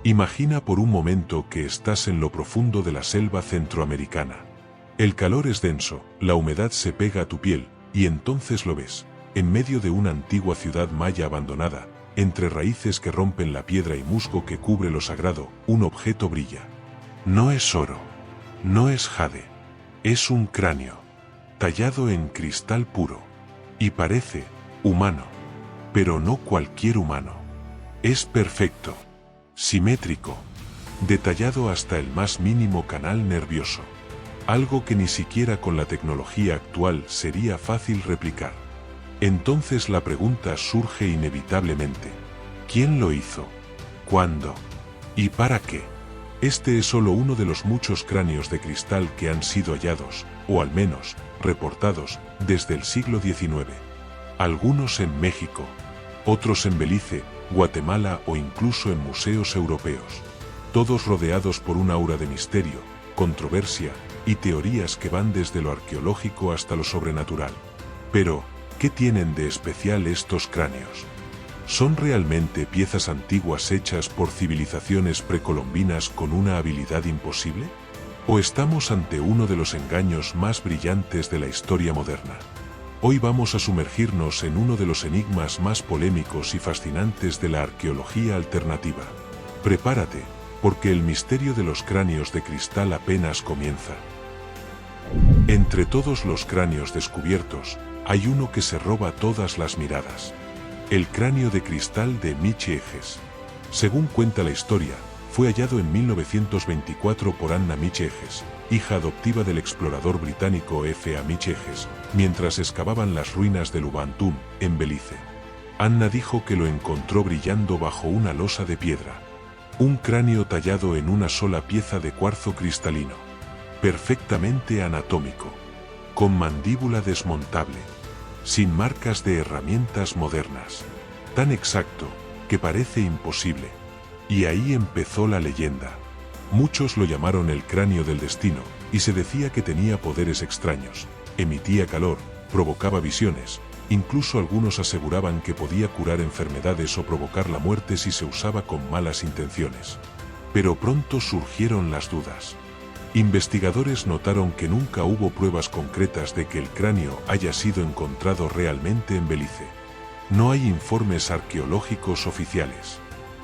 Imagina por un momento que estás en lo profundo de la selva centroamericana. El calor es denso, la humedad se pega a tu piel, y entonces lo ves, en medio de una antigua ciudad maya abandonada, entre raíces que rompen la piedra y musgo que cubre lo sagrado, un objeto brilla. No es oro, no es jade, es un cráneo, tallado en cristal puro. Y parece humano, pero no cualquier humano. Es perfecto, simétrico, detallado hasta el más mínimo canal nervioso. Algo que ni siquiera con la tecnología actual sería fácil replicar. Entonces la pregunta surge inevitablemente: ¿quién lo hizo? ¿Cuándo? ¿Y para qué? Este es solo uno de los muchos cráneos de cristal que han sido hallados, o al menos, reportados, desde el siglo XIX. Algunos en México, otros en Belice, Guatemala o incluso en museos europeos. Todos rodeados por un aura de misterio, controversia y teorías que van desde lo arqueológico hasta lo sobrenatural. Pero, ¿qué tienen de especial estos cráneos? ¿Son realmente piezas antiguas hechas por civilizaciones precolombinas con una habilidad imposible? ¿O estamos ante uno de los engaños más brillantes de la historia moderna? Hoy vamos a sumergirnos en uno de los enigmas más polémicos y fascinantes de la arqueología alternativa. Prepárate, porque el misterio de los cráneos de cristal apenas comienza. Entre todos los cráneos descubiertos, hay uno que se roba todas las miradas. El cráneo de cristal de Miche-Eges. Según cuenta la historia, fue hallado en 1924 por Anna Miche-Eges, hija adoptiva del explorador británico F. A. Miche-Eges, mientras excavaban las ruinas de Lubantún, en Belice. Anna dijo que lo encontró brillando bajo una losa de piedra. Un cráneo tallado en una sola pieza de cuarzo cristalino. Perfectamente anatómico. Con mandíbula desmontable. Sin marcas de herramientas modernas. Tan exacto, que parece imposible. Y ahí empezó la leyenda. Muchos lo llamaron el cráneo del destino, y se decía que tenía poderes extraños, emitía calor, provocaba visiones, incluso algunos aseguraban que podía curar enfermedades o provocar la muerte si se usaba con malas intenciones. Pero pronto surgieron las dudas. Investigadores notaron que nunca hubo pruebas concretas de que el cráneo haya sido encontrado realmente en Belice. No hay informes arqueológicos oficiales.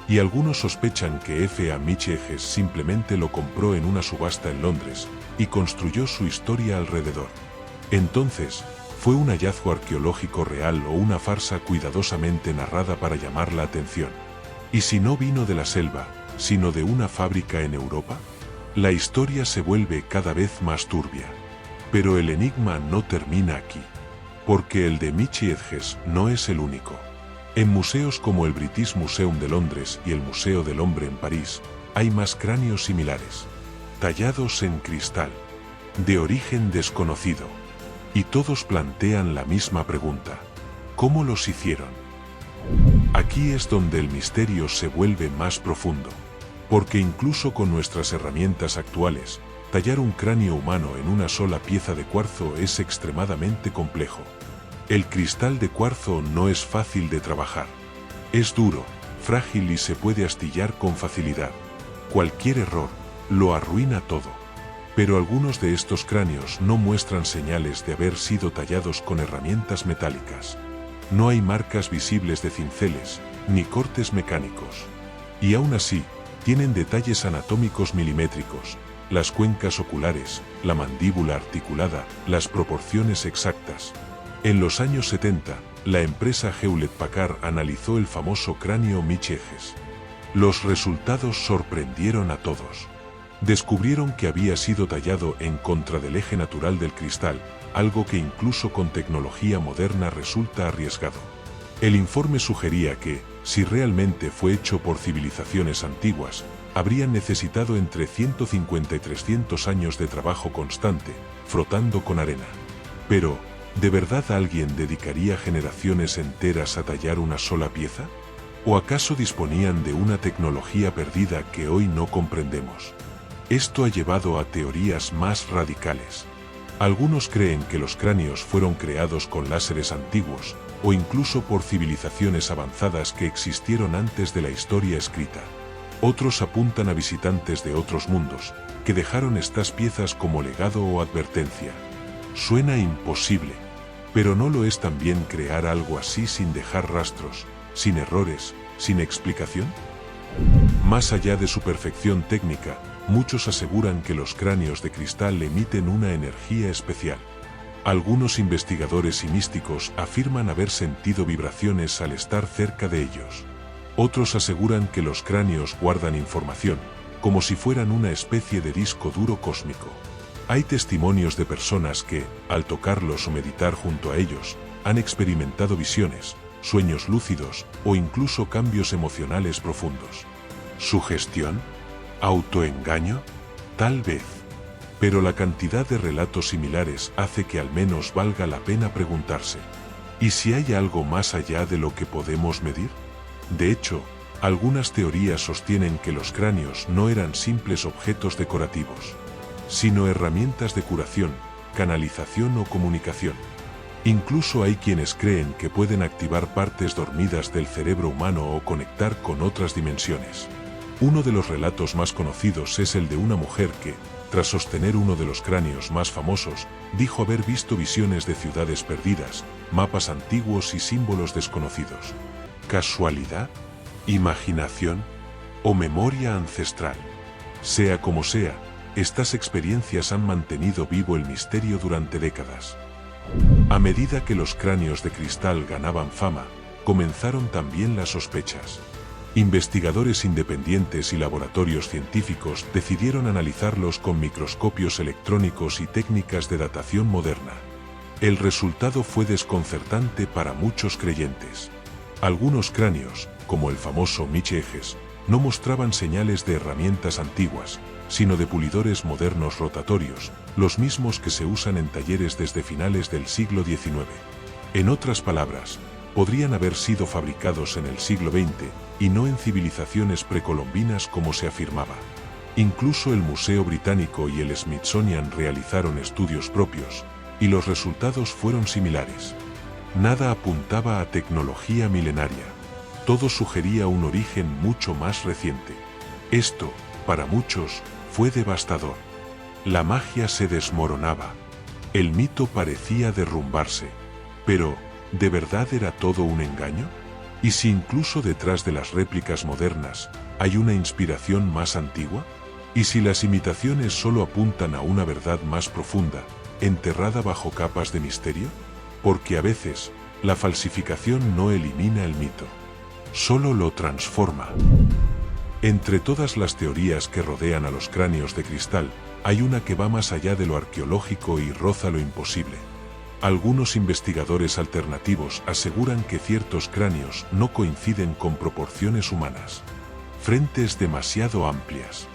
Y algunos sospechan que F. A. Miche-Eges simplemente lo compró en una subasta en Londres, y construyó su historia alrededor. Entonces, ¿fue un hallazgo arqueológico real o una farsa cuidadosamente narrada para llamar la atención? ¿Y si no vino de la selva, sino de una fábrica en Europa? La historia se vuelve cada vez más turbia. Pero el enigma no termina aquí. Porque el de Miche-Eges no es el único. En museos como el British Museum de Londres y el Museo del Hombre en París, hay más cráneos similares, tallados en cristal, de origen desconocido. Y todos plantean la misma pregunta: ¿cómo los hicieron? Aquí es donde el misterio se vuelve más profundo. Porque incluso con nuestras herramientas actuales, tallar un cráneo humano en una sola pieza de cuarzo es extremadamente complejo. El cristal de cuarzo no es fácil de trabajar. Es duro, frágil y se puede astillar con facilidad. Cualquier error lo arruina todo. Pero algunos de estos cráneos no muestran señales de haber sido tallados con herramientas metálicas. No hay marcas visibles de cinceles, ni cortes mecánicos. Y aún así, tienen detalles anatómicos milimétricos, las cuencas oculares, la mandíbula articulada, las proporciones exactas. En los años 70, la empresa Hewlett-Packard analizó el famoso cráneo Miche-Eges. Los resultados sorprendieron a todos. Descubrieron que había sido tallado en contra del eje natural del cristal, algo que incluso con tecnología moderna resulta arriesgado. El informe sugería que, si realmente fue hecho por civilizaciones antiguas, habrían necesitado entre 150 y 300 años de trabajo constante, frotando con arena. Pero, ¿de verdad alguien dedicaría generaciones enteras a tallar una sola pieza? ¿O acaso disponían de una tecnología perdida que hoy no comprendemos? Esto ha llevado a teorías más radicales. Algunos creen que los cráneos fueron creados con láseres antiguos, o incluso por civilizaciones avanzadas que existieron antes de la historia escrita. Otros apuntan a visitantes de otros mundos, que dejaron estas piezas como legado o advertencia. Suena imposible, pero ¿no lo es también crear algo así sin dejar rastros, sin errores, sin explicación? Más allá de su perfección técnica, muchos aseguran que los cráneos de cristal emiten una energía especial. Algunos investigadores y místicos afirman haber sentido vibraciones al estar cerca de ellos. Otros aseguran que los cráneos guardan información, como si fueran una especie de disco duro cósmico. Hay testimonios de personas que, al tocarlos o meditar junto a ellos, han experimentado visiones, sueños lúcidos o incluso cambios emocionales profundos. ¿Sugestión? ¿Autoengaño? Tal vez. Pero la cantidad de relatos similares hace que al menos valga la pena preguntarse: ¿y si hay algo más allá de lo que podemos medir? De hecho, algunas teorías sostienen que los cráneos no eran simples objetos decorativos, sino herramientas de curación, canalización o comunicación. Incluso hay quienes creen que pueden activar partes dormidas del cerebro humano o conectar con otras dimensiones. Uno de los relatos más conocidos es el de una mujer que, tras sostener uno de los cráneos más famosos, dijo haber visto visiones de ciudades perdidas, mapas antiguos y símbolos desconocidos. ¿Casualidad? ¿Imaginación? ¿O memoria ancestral? Sea como sea, estas experiencias han mantenido vivo el misterio durante décadas. A medida que los cráneos de cristal ganaban fama, comenzaron también las sospechas. Investigadores independientes y laboratorios científicos decidieron analizarlos con microscopios electrónicos y técnicas de datación moderna. El resultado fue desconcertante para muchos creyentes. Algunos cráneos, como el famoso Miche-Ejes, no mostraban señales de herramientas antiguas, sino de pulidores modernos rotatorios, los mismos que se usan en talleres desde finales del siglo XIX. En otras palabras, podrían haber sido fabricados en el siglo XX y no en civilizaciones precolombinas como se afirmaba. Incluso el Museo Británico y el Smithsonian realizaron estudios propios, y los resultados fueron similares. Nada apuntaba a tecnología milenaria. Todo sugería un origen mucho más reciente. Esto, para muchos, fue devastador. La magia se desmoronaba. El mito parecía derrumbarse. Pero, ¿de verdad era todo un engaño? ¿Y si incluso detrás de las réplicas modernas hay una inspiración más antigua? ¿Y si las imitaciones solo apuntan a una verdad más profunda, enterrada bajo capas de misterio? Porque a veces, la falsificación no elimina el mito, solo lo transforma. Entre todas las teorías que rodean a los cráneos de cristal, hay una que va más allá de lo arqueológico y roza lo imposible. Algunos investigadores alternativos aseguran que ciertos cráneos no coinciden con proporciones humanas. Frentes demasiado amplias.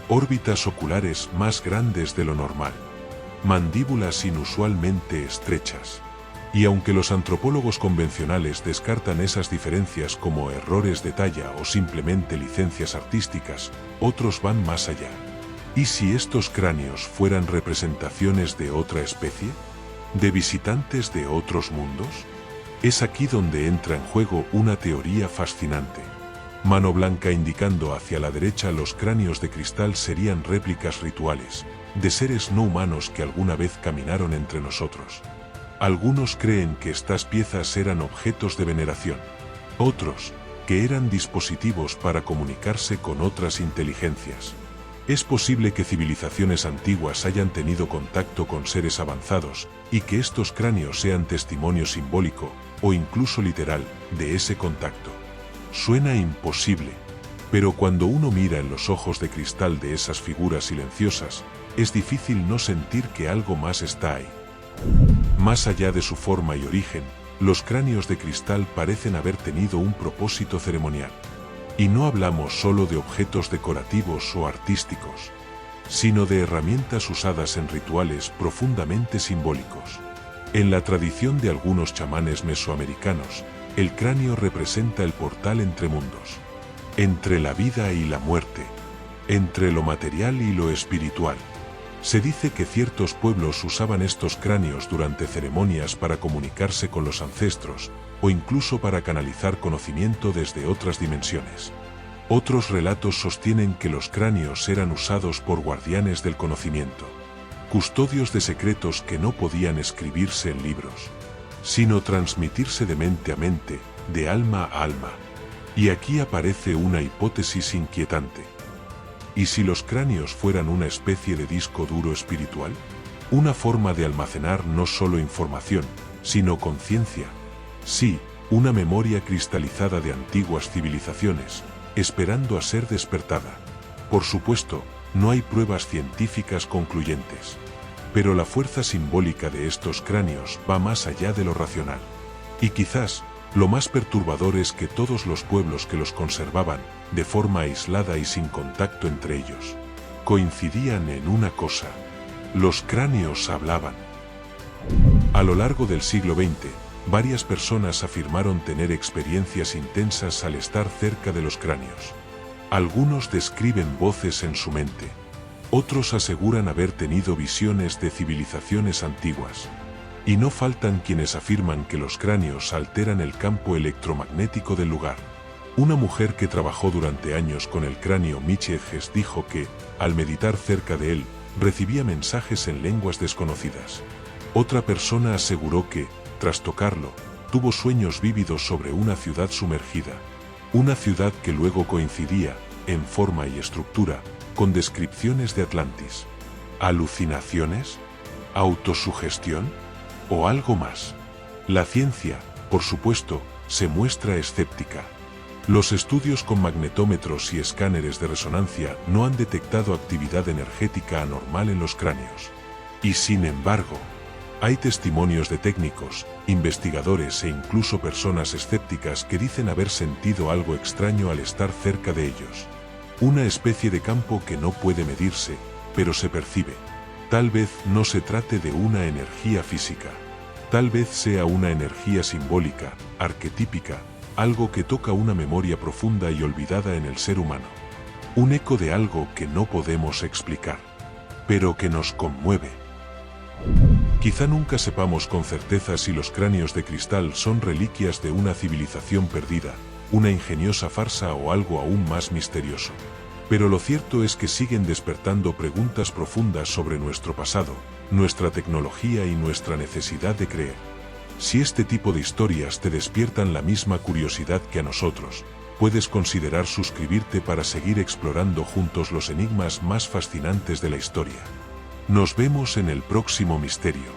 Órbitas oculares más grandes de lo normal. Mandíbulas inusualmente estrechas. Y aunque los antropólogos convencionales descartan esas diferencias como errores de talla o simplemente licencias artísticas, otros van más allá. ¿Y si estos cráneos fueran representaciones de otra especie? ¿De visitantes de otros mundos? Es aquí donde entra en juego una teoría fascinante. Mano blanca indicando hacia la derecha, los cráneos de cristal serían réplicas rituales, de seres no humanos que alguna vez caminaron entre nosotros. Algunos creen que estas piezas eran objetos de veneración. Otros, que eran dispositivos para comunicarse con otras inteligencias. Es posible que civilizaciones antiguas hayan tenido contacto con seres avanzados, y que estos cráneos sean testimonio simbólico, o incluso literal, de ese contacto. Suena imposible, pero cuando uno mira en los ojos de cristal de esas figuras silenciosas, es difícil no sentir que algo más está ahí. Más allá de su forma y origen, los cráneos de cristal parecen haber tenido un propósito ceremonial. Y no hablamos solo de objetos decorativos o artísticos, sino de herramientas usadas en rituales profundamente simbólicos. En la tradición de algunos chamanes mesoamericanos, el cráneo representa el portal entre mundos, entre la vida y la muerte, entre lo material y lo espiritual. Se dice que ciertos pueblos usaban estos cráneos durante ceremonias para comunicarse con los ancestros, o incluso para canalizar conocimiento desde otras dimensiones. Otros relatos sostienen que los cráneos eran usados por guardianes del conocimiento, custodios de secretos que no podían escribirse en libros, sino transmitirse de mente a mente, de alma a alma. Y aquí aparece una hipótesis inquietante. ¿Y si los cráneos fueran una especie de disco duro espiritual? Una forma de almacenar no solo información, sino conciencia. Sí, una memoria cristalizada de antiguas civilizaciones, esperando a ser despertada. Por supuesto, no hay pruebas científicas concluyentes. Pero la fuerza simbólica de estos cráneos va más allá de lo racional. Y quizás, lo más perturbador es que todos los pueblos que los conservaban, de forma aislada y sin contacto entre ellos, coincidían en una cosa: los cráneos hablaban. A lo largo del siglo XX, varias personas afirmaron tener experiencias intensas al estar cerca de los cráneos. Algunos describen voces en su mente. Otros aseguran haber tenido visiones de civilizaciones antiguas. Y no faltan quienes afirman que los cráneos alteran el campo electromagnético del lugar. Una mujer que trabajó durante años con el cráneo Michejes dijo que, al meditar cerca de él, recibía mensajes en lenguas desconocidas. Otra persona aseguró que, tras tocarlo, tuvo sueños vívidos sobre una ciudad sumergida. Una ciudad que luego coincidía, en forma y estructura, con descripciones de Atlantis. ¿Alucinaciones? ¿Autosugestión? ¿O algo más? La ciencia, por supuesto, se muestra escéptica. Los estudios con magnetómetros y escáneres de resonancia no han detectado actividad energética anormal en los cráneos. Y sin embargo, hay testimonios de técnicos, investigadores e incluso personas escépticas que dicen haber sentido algo extraño al estar cerca de ellos. Una especie de campo que no puede medirse, pero se percibe. Tal vez no se trate de una energía física. Tal vez sea una energía simbólica, arquetípica, algo que toca una memoria profunda y olvidada en el ser humano. Un eco de algo que no podemos explicar, pero que nos conmueve. Quizá nunca sepamos con certeza si los cráneos de cristal son reliquias de una civilización perdida, una ingeniosa farsa o algo aún más misterioso. Pero lo cierto es que siguen despertando preguntas profundas sobre nuestro pasado, nuestra tecnología y nuestra necesidad de creer. Si este tipo de historias te despiertan la misma curiosidad que a nosotros, puedes considerar suscribirte para seguir explorando juntos los enigmas más fascinantes de la historia. Nos vemos en el próximo misterio.